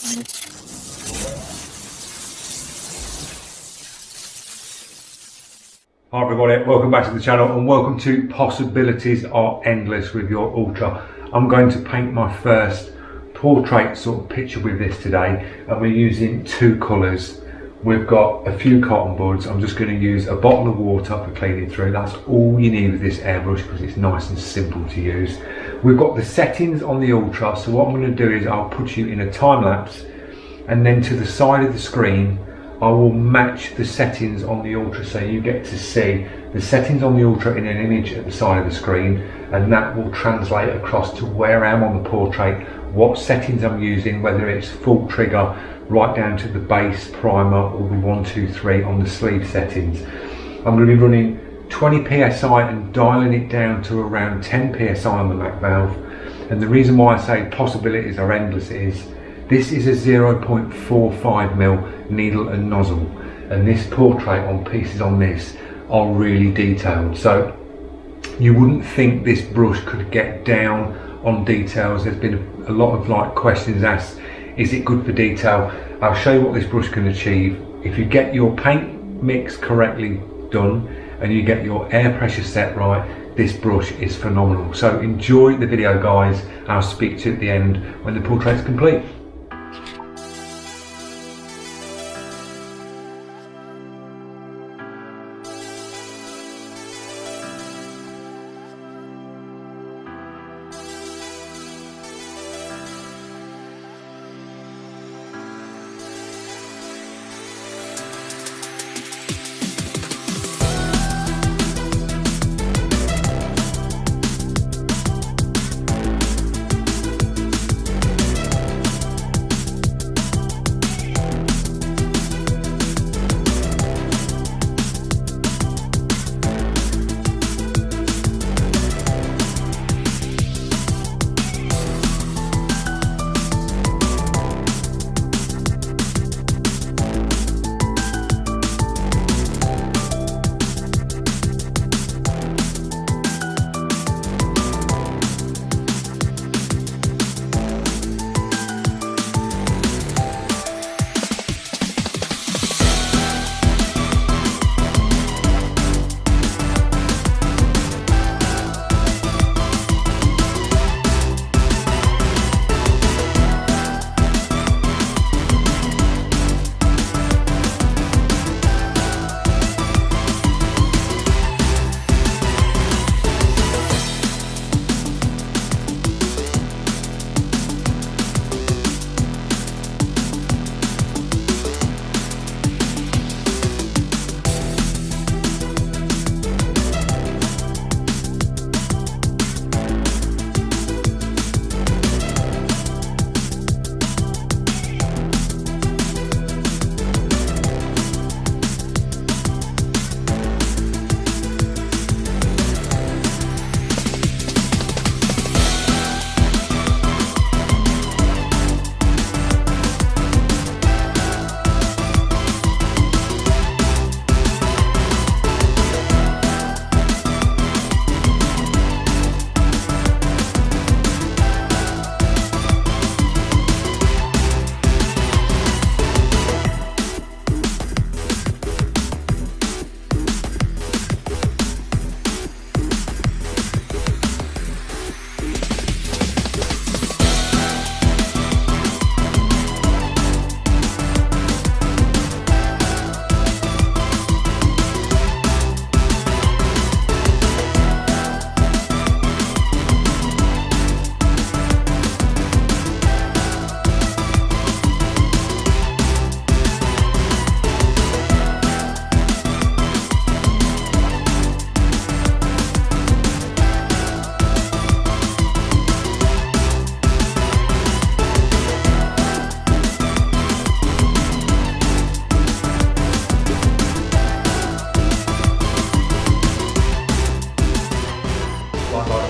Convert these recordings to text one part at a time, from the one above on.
Hi everybody, welcome back to the channel and welcome to Possibilities Are Endless with your Ultra. I'm going to paint my first portrait sort of picture with this today, and we're using two colours. We've got a few cotton buds. I'm just going to use a bottle of water for cleaning through. That's all you need with this airbrush because it's nice and simple to use. We've got the settings on the Ultra, so what I'm going to do is I'll put you in a time lapse, and then to the side of the screen I will match the settings on the Ultra so you get to see the settings on the Ultra in an image at the side of the screen, and that will translate across to where I am on the portrait, what settings I'm using, whether it's full trigger right down to the base, primer, or the 1, 2, 3 on the sleeve settings. I'm going to be running 20 psi and dialing it down to around 10 psi on the Mac valve, and the reason why I say possibilities are endless is this is a 0.45mm needle and nozzle, and this portrait on pieces on this are really detailed, so you wouldn't think this brush could get down on details. There's been a lot of questions asked, is it good for detail? I'll show you what this brush can achieve. If you get your paint mix correctly done and you get your air pressure set right, this brush is phenomenal. So enjoy the video guys, and I'll speak to you at the end when the portrait is complete.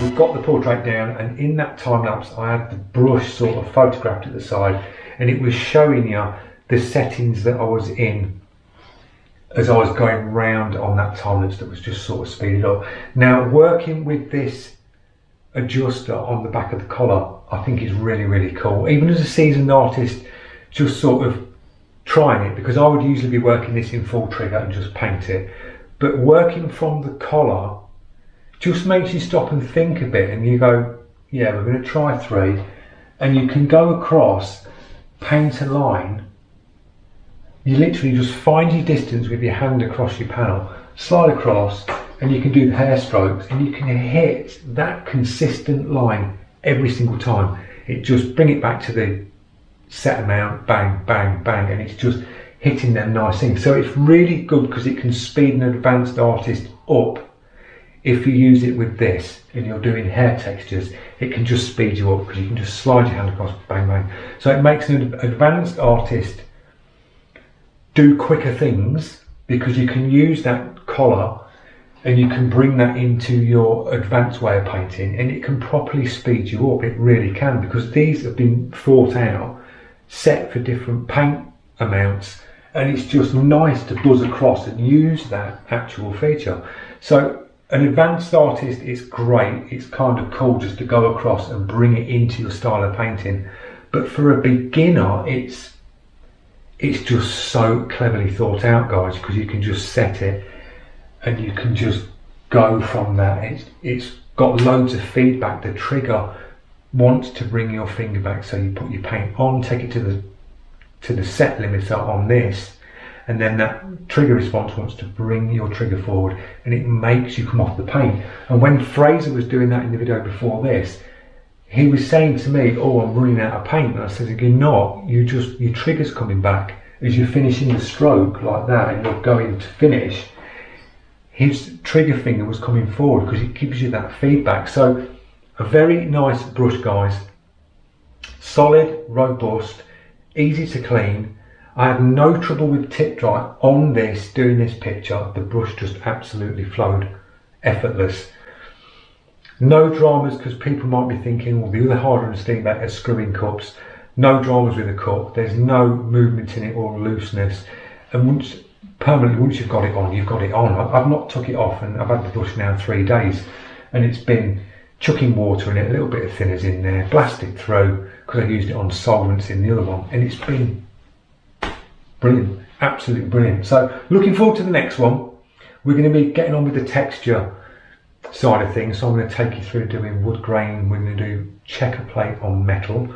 We've got the portrait down, and in that time lapse I had the brush sort of photographed at the side, and it was showing you the settings that I was in as I was going round on that time lapse that was just sort of speeded up. Now, working with this adjuster on the back of the collar I think is really, really cool. Even as a seasoned artist, just sort of trying it, because I would usually be working this in full trigger and just paint it, but working from the collar just makes you stop and think a bit, and you go, yeah, we're going to try 3, and you can go across, paint a line. You literally just find your distance with your hand across your panel, slide across, and you can do the hair strokes, and you can hit that consistent line every single time. It just bring it back to the set amount, bang, bang, bang, and it's just hitting them nice things. So it's really good because it can speed an advanced artist up. If you use it with this and you're doing hair textures, it can just speed you up because you can just slide your hand across, bang, bang. So it makes an advanced artist do quicker things because you can use that collar and you can bring that into your advanced way of painting, and it can properly speed you up. It really can, because these have been thought out, set for different paint amounts, and it's just nice to buzz across and use that actual feature. So an advanced artist is great, it's kind of cool just to go across and bring it into your style of painting, but for a beginner it's just so cleverly thought out, guys, because you can just set it and you can just go from that. It's got loads of feedback. The trigger wants to bring your finger back, so you put your paint on, take it to the set limiter on this, and then that trigger response wants to bring your trigger forward, and it makes you come off the paint. And when Fraser was doing that in the video before this, he was saying to me, oh, I'm running out of paint. And I said, you're not, your trigger's coming back as you're finishing the stroke like that and you're going to finish. His trigger finger was coming forward because it gives you that feedback. So a very nice brush, guys. Solid, robust, easy to clean. I had no trouble with tip dry on this, doing this picture. The brush just absolutely flowed, effortless. No dramas, because people might be thinking, well, the other harder and steam back are screwing cups. No dramas with a cup. There's no movement in it or looseness. And once you've got it on, you've got it on. I've not took it off, and I've had the brush now 3 days, and it's been chucking water in it, a little bit of thinners in there, blasted through, because I used it on solvents in the other one, and it's been brilliant, absolutely brilliant. So looking forward to the next one. We're going to be getting on with the texture side of things, so I'm going to take you through doing wood grain. We're going to do checker plate on metal.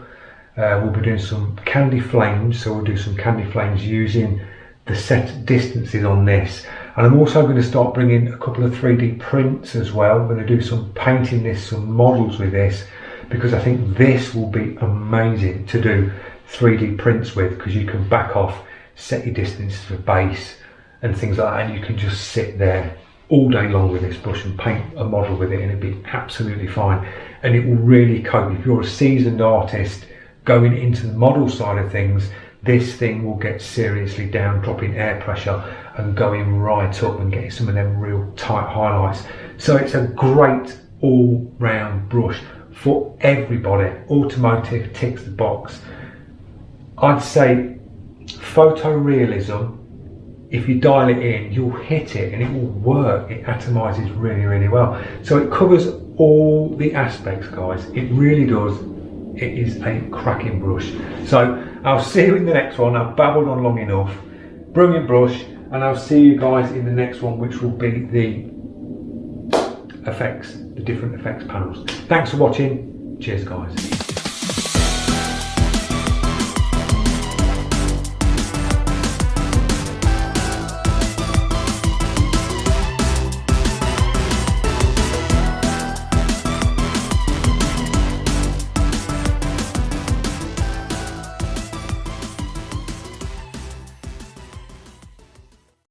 We'll be doing some candy flames, so we'll do some candy flames using the set distances on this, and I'm also going to start bringing a couple of 3D prints as well. I'm going to do some painting this, some models with this, because I think this will be amazing to do 3D prints with, because you can back off, set your distances for base and things like that, and you can just sit there all day long with this brush and paint a model with it, and it'll be absolutely fine, and it will really cope. If you're a seasoned artist going into the model side of things, this thing will get seriously down, dropping air pressure and going right up and getting some of them real tight highlights. So it's a great all-round brush for everybody. Automotive ticks the box. I'd say photorealism, if you dial it in, you'll hit it and it will work. It atomizes really, really well. So it covers all the aspects, guys. It really does. It is a cracking brush. So I'll see you in the next one. I've babbled on long enough. Brilliant brush, and I'll see you guys in the next one, which will be the effects, the different effects panels. Thanks for watching. Cheers, guys.